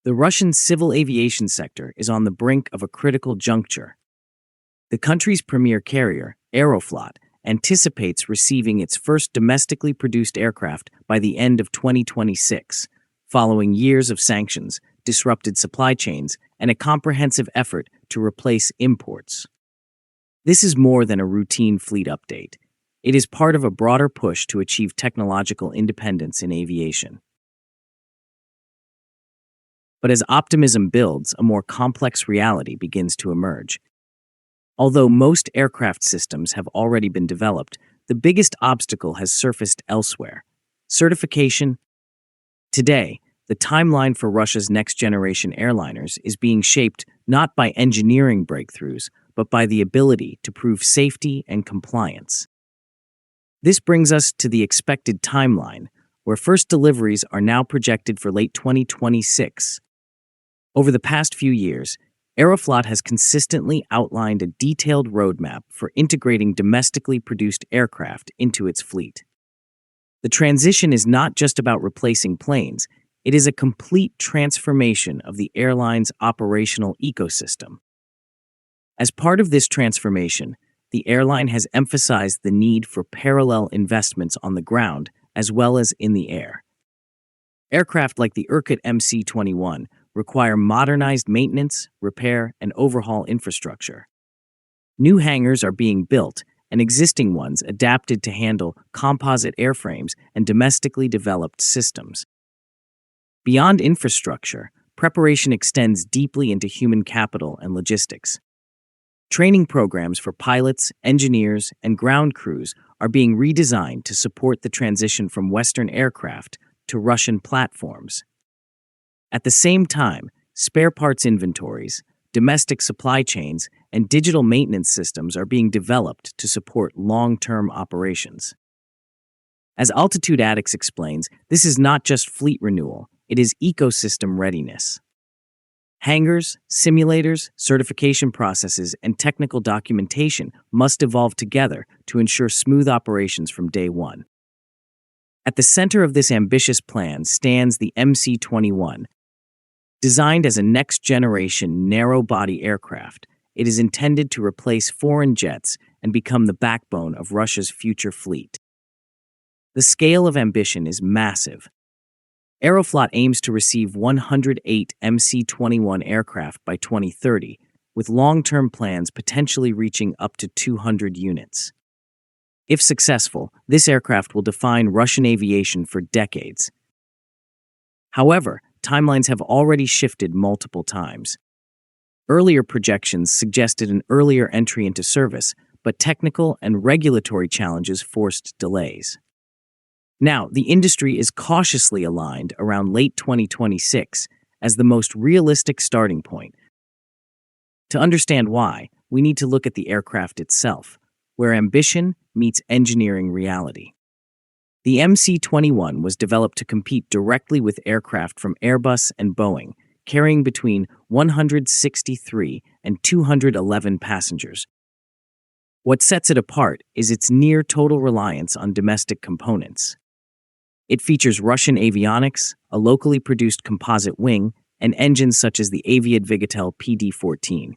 The Russian civil aviation sector is on the brink of a critical juncture. The country's premier carrier, Aeroflot, anticipates receiving its first domestically produced aircraft by the end of 2026, following years of sanctions, disrupted supply chains, and a comprehensive effort to replace imports. This is more than a routine fleet update. It is part of a broader push to achieve technological independence in aviation. But as optimism builds, a more complex reality begins to emerge. Although most aircraft systems have already been developed, the biggest obstacle has surfaced elsewhere: certification. Today, the timeline for Russia's next-generation airliners is being shaped not by engineering breakthroughs, but by the ability to prove safety and compliance. This brings us to the expected timeline, where first deliveries are now projected for late 2026. Over the past few years, Aeroflot has consistently outlined a detailed roadmap for integrating domestically produced aircraft into its fleet. The transition is not just about replacing planes, it is a complete transformation of the airline's operational ecosystem. As part of this transformation, the airline has emphasized the need for parallel investments on the ground as well as in the air. Aircraft like the Irkut MC-21 require modernized maintenance, repair, and overhaul infrastructure. New hangars are being built, and existing ones adapted to handle composite airframes and domestically developed systems. Beyond infrastructure, preparation extends deeply into human capital and logistics. Training programs for pilots, engineers, and ground crews are being redesigned to support the transition from Western aircraft to Russian platforms. At the same time, spare parts inventories, domestic supply chains, and digital maintenance systems are being developed to support long-term operations. As Altitude Addicts explains, this is not just fleet renewal, it is ecosystem readiness. Hangars, simulators, certification processes, and technical documentation must evolve together to ensure smooth operations from day one. At the center of this ambitious plan stands the MC-21. Designed as a next-generation narrow-body aircraft, it is intended to replace foreign jets and become the backbone of Russia's future fleet. The scale of ambition is massive. Aeroflot aims to receive 108 MC-21 aircraft by 2030, with long-term plans potentially reaching up to 200 units. If successful, this aircraft will define Russian aviation for decades. However, timelines have already shifted multiple times. Earlier projections suggested an earlier entry into service, but technical and regulatory challenges forced delays. Now, the industry is cautiously aligned around late 2026 as the most realistic starting point. To understand why, we need to look at the aircraft itself, where ambition meets engineering reality. The MC-21 was developed to compete directly with aircraft from Airbus and Boeing, carrying between 163 and 211 passengers. What sets it apart is its near-total reliance on domestic components. It features Russian avionics, a locally produced composite wing, and engines such as the Aviad PD-14.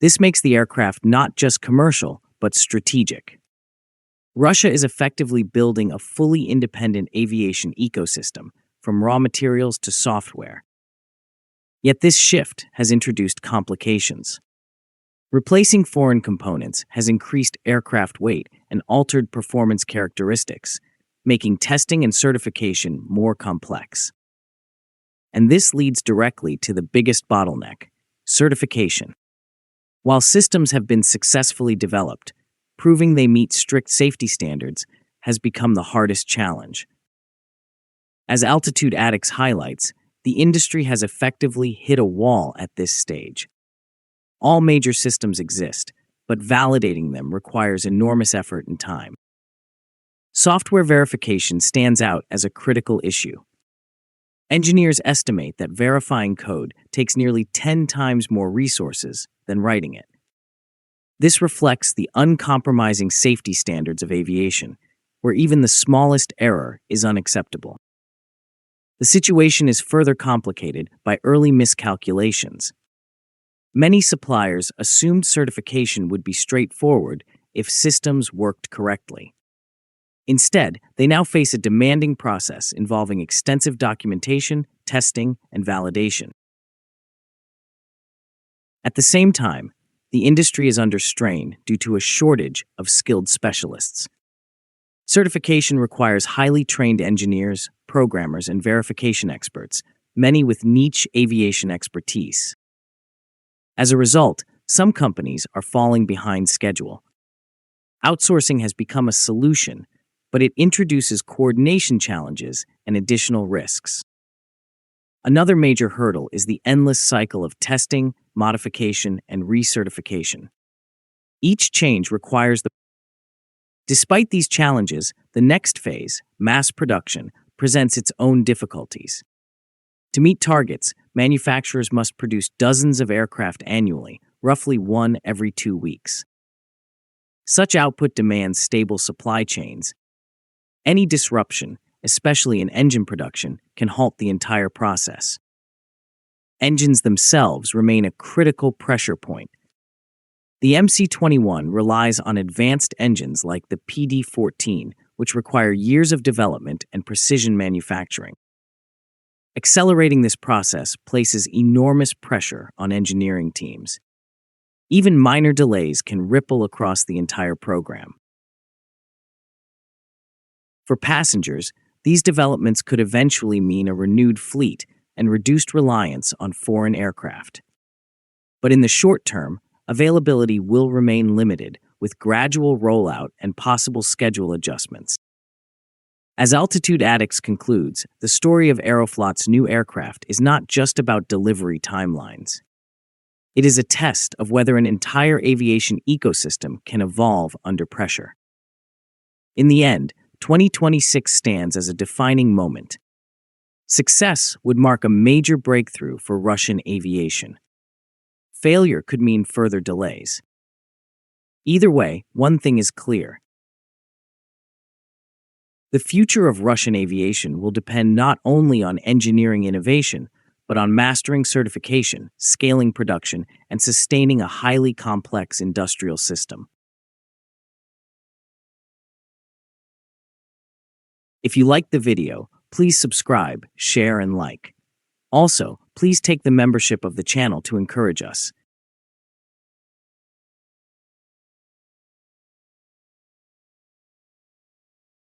This makes the aircraft not just commercial, but strategic. Russia is effectively building a fully independent aviation ecosystem, from raw materials to software. Yet this shift has introduced complications. Replacing foreign components has increased aircraft weight and altered performance characteristics, making testing and certification more complex. And this leads directly to the biggest bottleneck: certification. While systems have been successfully developed, proving they meet strict safety standards has become the hardest challenge. As Altitude Addicts highlights, the industry has effectively hit a wall at this stage. All major systems exist, but validating them requires enormous effort and time. Software verification stands out as a critical issue. Engineers estimate that verifying code takes nearly 10 times more resources than writing it. This reflects the uncompromising safety standards of aviation, where even the smallest error is unacceptable. The situation is further complicated by early miscalculations. Many suppliers assumed certification would be straightforward if systems worked correctly. Instead, they now face a demanding process involving extensive documentation, testing, and validation. At the same time, the industry is under strain due to a shortage of skilled specialists. Certification requires highly trained engineers, programmers, and verification experts, many with niche aviation expertise. As a result, some companies are falling behind schedule. Outsourcing has become a solution, but it introduces coordination challenges and additional risks. Another major hurdle is the endless cycle of testing, modification, and recertification. Each change requires the Despite these challenges, the next phase, mass production, presents its own difficulties. To meet targets, manufacturers must produce dozens of aircraft annually, roughly one every 2 weeks. Such output demands stable supply chains. Any disruption, especially in engine production, can halt the entire process. Engines themselves remain a critical pressure point. The MC-21 relies on advanced engines like the PD-14, which require years of development and precision manufacturing. Accelerating this process places enormous pressure on engineering teams. Even minor delays can ripple across the entire program. For passengers, these developments could eventually mean a renewed fleet and reduced reliance on foreign aircraft. But in the short term, availability will remain limited, with gradual rollout and possible schedule adjustments. As Altitude Addicts concludes, the story of Aeroflot's new aircraft is not just about delivery timelines. It is a test of whether an entire aviation ecosystem can evolve under pressure. In the end, 2026 stands as a defining moment. Success would mark a major breakthrough for Russian aviation. Failure could mean further delays. Either way, one thing is clear. The future of Russian aviation will depend not only on engineering innovation, but on mastering certification, scaling production, and sustaining a highly complex industrial system. If you liked the video, please subscribe, share, and like. Also, please take the membership of the channel to encourage us.